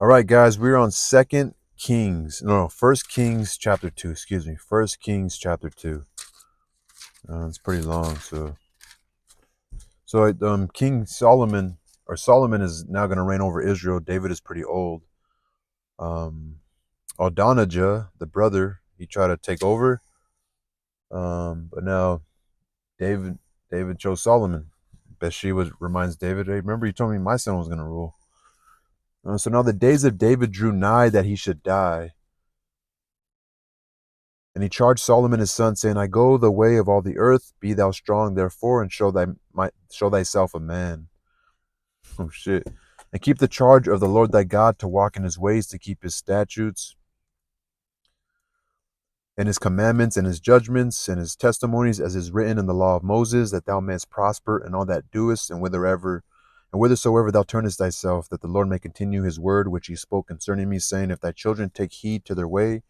All right, guys, we're on Second Kings. No, First Kings chapter 2. Excuse me, First Kings chapter 2. It's pretty long, so King Solomon or Solomon is now going to reign over Israel. David is pretty old. Um, Adonijah, the brother, he tried to take over, but now David David chose Solomon. Bathsheba reminds David, "Hey, remember you told me my son was going to rule." So now the days of David drew nigh that he should die. And he charged Solomon his son, saying, I go the way of all the earth, be thou strong therefore, and show thyself a man. Oh shit. And keep the charge of the Lord thy God, to walk in his ways, to keep his statutes and his commandments and his judgments and his testimonies, as is written in the law of Moses, that thou mayest prosper in all that doest, and whithersoever thou turnest thyself, that the Lord may continue his word which he spoke concerning me, saying, If thy children take heed to their way,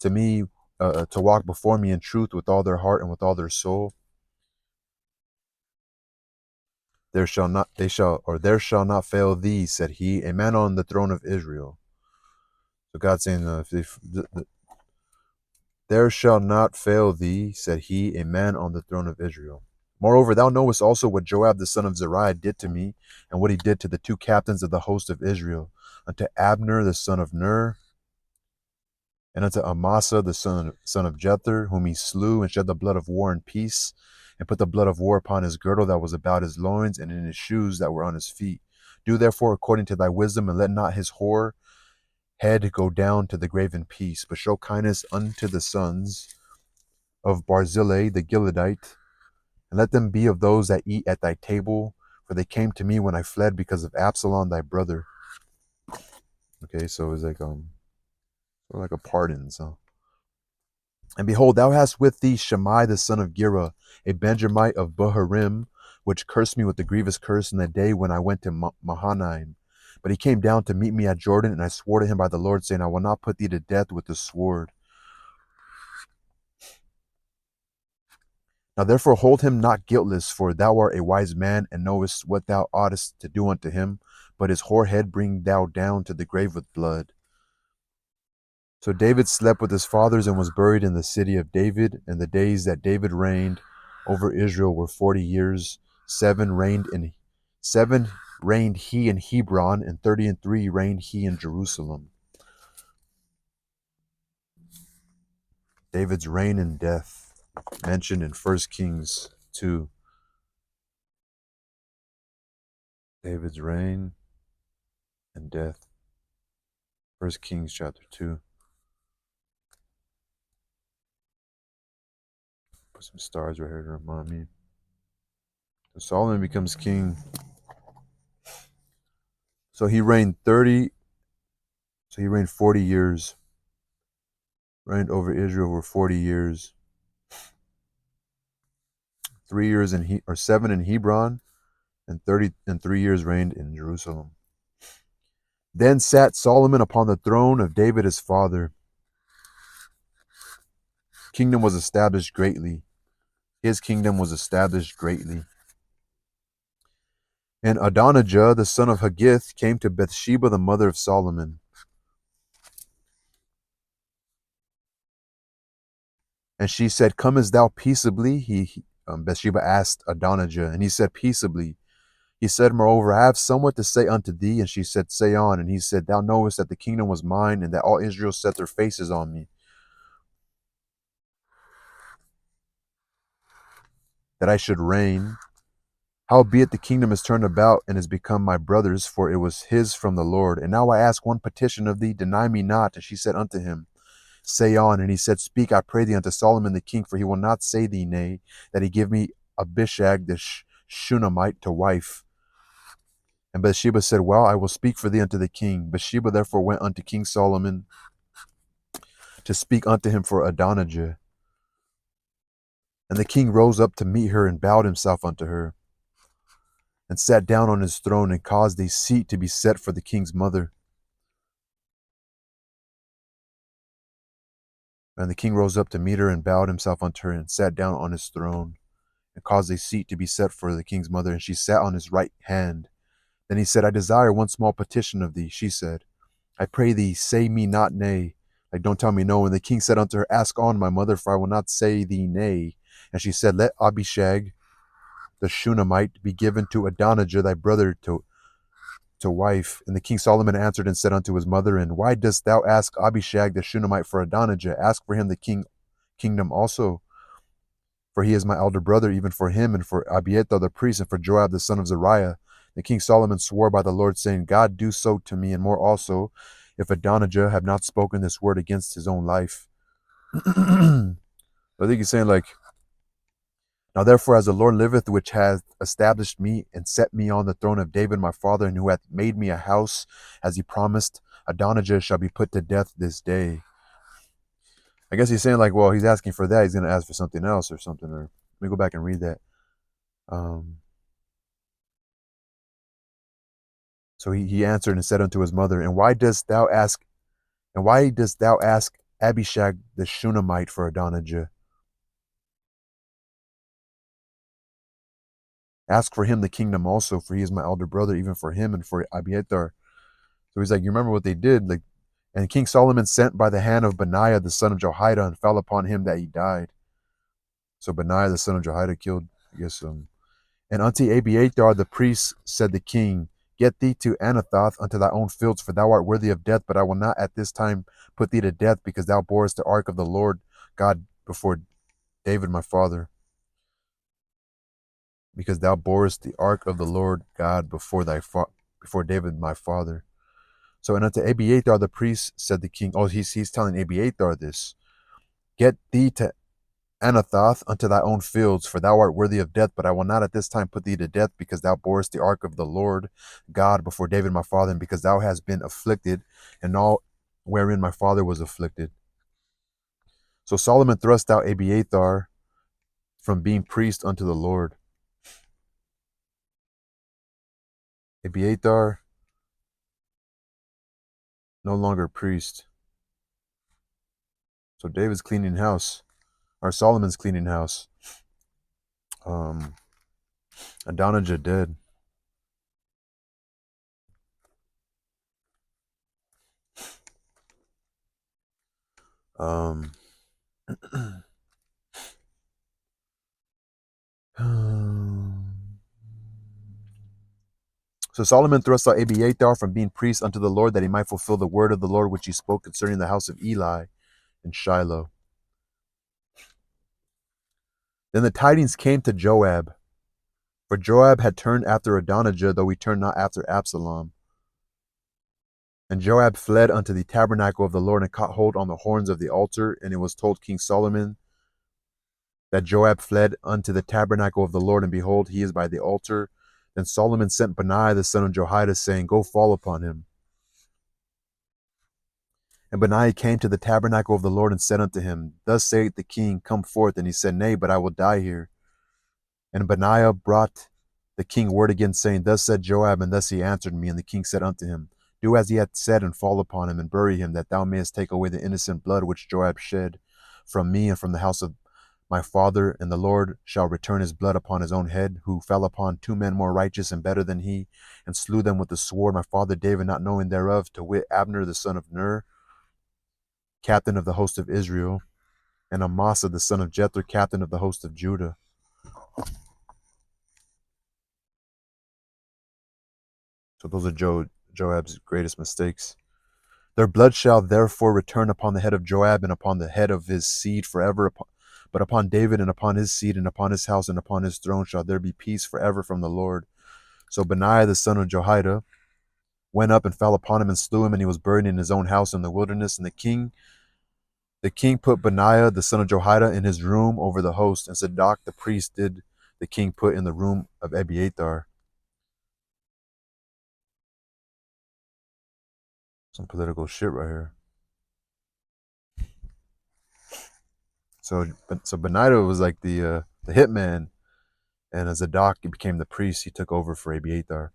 to me, to walk before me in truth with all their heart and with all their soul, there shall not fail thee, said he, a man on the throne of Israel. So God's saying, there shall not fail thee, said he, a man on the throne of Israel. Moreover, thou knowest also what Joab the son of Zeruiah did to me, and what he did to the two captains of the host of Israel, unto Abner the son of Ner, and unto Amasa the son of Jether, whom he slew, and shed the blood of war in peace, and put the blood of war upon his girdle that was about his loins, and in his shoes that were on his feet. Do therefore according to thy wisdom, and let not his whore head go down to the grave in peace, but show kindness unto the sons of Barzillai the Gileadite, and let them be of those that eat at thy table, for they came to me when I fled because of Absalom thy brother. Okay, so it's like a pardon, so. And behold, thou hast with thee Shammai the son of Gera, a Benjamite of Bahurim, which cursed me with a grievous curse in the day when I went to Mahanaim. But he came down to meet me at Jordan, and I swore to him by the Lord, saying, I will not put thee to death with the sword. Now therefore hold him not guiltless, for thou art a wise man, and knowest what thou oughtest to do unto him. But his whorehead bring thou down to the grave with blood. So David slept with his fathers and was buried in the city of David. And the days that David reigned over Israel were 40 years. Seven reigned he in Hebron, and 33 reigned he in Jerusalem. David's reign and death, mentioned in 1 Kings 2. David's reign and death. 1 Kings chapter 2. Put some stars right here to remind me. So Solomon becomes king. So he reigned 40 years. Reigned over Israel for 40 years. 7 in Hebron, and 3 years reigned in Jerusalem. Then sat Solomon upon the throne of David his father. Kingdom was established greatly. His kingdom was established greatly. And Adonijah, the son of Haggith, came to Bathsheba, the mother of Solomon. And she said, Comest thou peaceably? Bathsheba asked Adonijah, and he said, Peaceably. He said, Moreover, I have somewhat to say unto thee. And she said, Say on. And he said, Thou knowest that the kingdom was mine, and that all Israel set their faces on me, that I should reign. Howbeit the kingdom is turned about, and is become my brother's, for it was his from the Lord. And now I ask one petition of thee, deny me not. And she said unto him, Say on. And he said, Speak, I pray thee, unto Solomon the king, for he will not say thee nay, that he give me Abishag the Shunammite to wife. And Bathsheba said, Well, I will speak for thee unto the king. Bathsheba therefore went unto King Solomon to speak unto him for Adonijah. And the king rose up to meet her, and bowed himself unto her, and sat down on his throne, and caused a seat to be set for the king's mother. And the king rose up to meet her, and bowed himself unto her, and sat down on his throne, and caused a seat to be set for the king's mother, and she sat on his right hand. Then he said, I desire one small petition of thee. She said, I pray thee, say me not nay. Like, don't tell me no. And the king said unto her, ask on, my mother, for I will not say thee nay. And she said, let Abishag the Shunammite be given to Adonijah thy brother to wife. And the king Solomon answered and said unto his mother, and why dost thou ask Abishag the Shunammite for Adonijah? Ask for him the kingdom also, for he is my elder brother, even for him, and for Abiathar the priest, and for Joab the son of Zeruiah. The king Solomon swore by the Lord, saying, God do so to me, and more also, if Adonijah have not spoken this word against his own life. I think he's saying, like, now therefore, as the Lord liveth, which hath established me and set me on the throne of David my father, and who hath made me a house, as he promised, Adonijah shall be put to death this day. I guess he's saying, like, well, he's asking for that. He's going to ask for something else or something. Or let me go back and read that. So he answered and said unto his mother, and why dost thou ask Abishag the Shunammite for Adonijah? Ask for him the kingdom also, for he is my elder brother, even for him and for Abiathar. So he's like, you remember what they did? Like, and King Solomon sent by the hand of Benaiah the son of Jehoiada, and fell upon him that he died. So Benaiah the son of Jehoiada killed, I guess. And unto Abiathar the priest said the king, get thee to Anathoth unto thy own fields, for thou art worthy of death, but I will not at this time put thee to death, because thou borest the ark of the Lord God before David my father. Because thou borest the ark of the Lord God before David my father. So, and unto Abiathar the priest said the king, oh, he's telling Abiathar this, get thee to Anathoth unto thy own fields, for thou art worthy of death, but I will not at this time put thee to death, because thou borest the ark of the Lord God before David my father, and because thou hast been afflicted, and all wherein my father was afflicted. So Solomon thrust out Abiathar from being priest unto the Lord. Abiathar, no longer priest. So David's cleaning house, or Solomon's cleaning house. Adonijah dead. Um, So Solomon thrust out Abiathar from being priest unto the Lord, that he might fulfill the word of the Lord which he spoke concerning the house of Eli in Shiloh. Then the tidings came to Joab, for Joab had turned after Adonijah, though he turned not after Absalom. And Joab fled unto the tabernacle of the Lord, and caught hold on the horns of the altar. And it was told King Solomon that Joab fled unto the tabernacle of the Lord, and behold, he is by the altar. Then Solomon sent Benaiah the son of Jehoiada, saying, go fall upon him. And Benaiah came to the tabernacle of the Lord and said unto him, thus saith the king, come forth. And he said, nay, but I will die here. And Benaiah brought the king word again, saying, thus said Joab, and thus he answered me. And the king said unto him, do as he hath said, and fall upon him, and bury him, that thou mayest take away the innocent blood which Joab shed from me and from the house of my father. And the Lord shall return his blood upon his own head, who fell upon two men more righteous and better than he, and slew them with the sword, my father David not knowing thereof, to wit, Abner the son of Ner, captain of the host of Israel, and Amasa the son of Jether, captain of the host of Judah. So those are Joab's greatest mistakes. Their blood shall therefore return upon the head of Joab and upon the head of his seed forever. But upon David and upon his seed and upon his house and upon his throne shall there be peace forever from the Lord. So Benaiah the son of Jehoiada went up and fell upon him and slew him, and he was buried in his own house in the wilderness. And the king put Benaiah the son of Jehoiada in his room over the host, and Zadok the priest did the king put in the room of Abiathar. Some political shit right here. So Benaiah was like the hitman, and Zadok became the priest. He took over for Abiathar.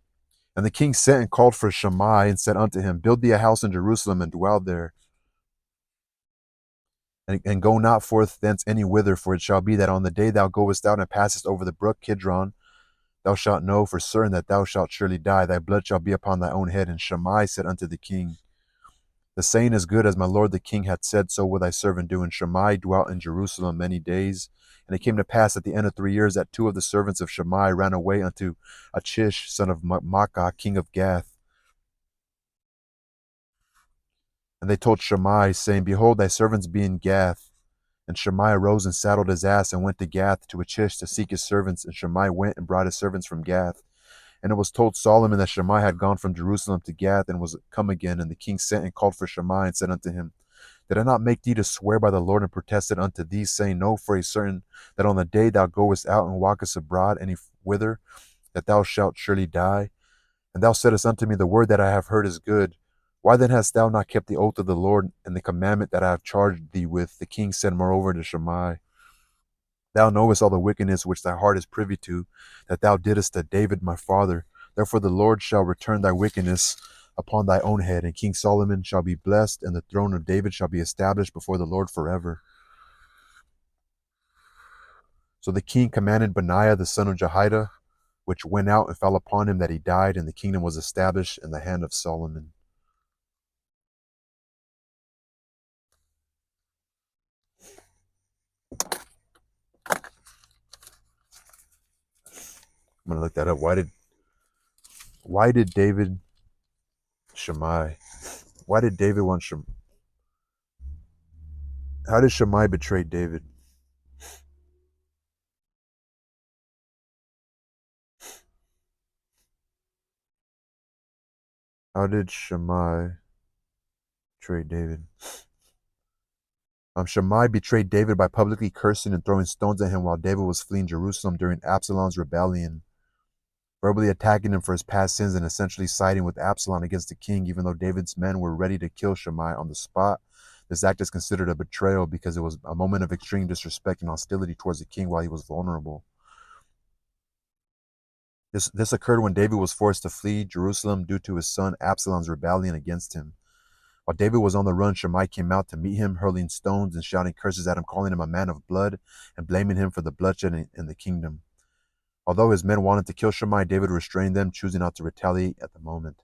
And the king sent and called for Shammai and said unto him, build thee a house in Jerusalem and dwell there, and go not forth thence any whither, for it shall be that on the day thou goest out and passest over the brook Kidron, thou shalt know for certain that thou shalt surely die. Thy blood shall be upon thy own head. And Shammai said unto the king, The saying is good, as my lord the king hath said, so will thy servant do. And Shimei dwelt in Jerusalem many days. And it came to pass at the end of 3 years that two of the servants of Shimei ran away unto Achish, son of Maacah, king of Gath. And they told Shimei, saying, Behold, thy servants be in Gath. And Shimei arose and saddled his ass and went to Gath to Achish to seek his servants. And Shimei went and brought his servants from Gath. And it was told Solomon that Shimei had gone from Jerusalem to Gath and was come again. And the king sent and called for Shimei and said unto him, Did I not make thee to swear by the Lord and protested unto thee, saying, Know for a certain that on the day thou goest out and walkest abroad any whither, that thou shalt surely die? And thou saidst unto me, The word that I have heard is good. Why then hast thou not kept the oath of the Lord and the commandment that I have charged thee with? The king said moreover to Shimei, Thou knowest all the wickedness which thy heart is privy to, that thou didst to David my father. Therefore the Lord shall return thy wickedness upon thy own head, and King Solomon shall be blessed, and the throne of David shall be established before the Lord forever. So the king commanded Benaiah the son of Jehoiada, which went out and fell upon him, that he died, and the kingdom was established in the hand of Solomon. I'm gonna look that up. Why did David Shimei? Why did David want Shimei? How did Shimei betray David? How did Shimei betray David? Shimei betrayed David by publicly cursing and throwing stones at him while David was fleeing Jerusalem during Absalom's rebellion, verbally attacking him for his past sins and essentially siding with Absalom against the king, even though David's men were ready to kill Shimei on the spot. This act is considered a betrayal because it was a moment of extreme disrespect and hostility towards the king while he was vulnerable. This occurred when David was forced to flee Jerusalem due to his son Absalom's rebellion against him. While David was on the run, Shimei came out to meet him, hurling stones and shouting curses at him, calling him a man of blood, and blaming him for the bloodshed in the kingdom. Although his men wanted to kill Shimei, David restrained them, choosing not to retaliate at the moment.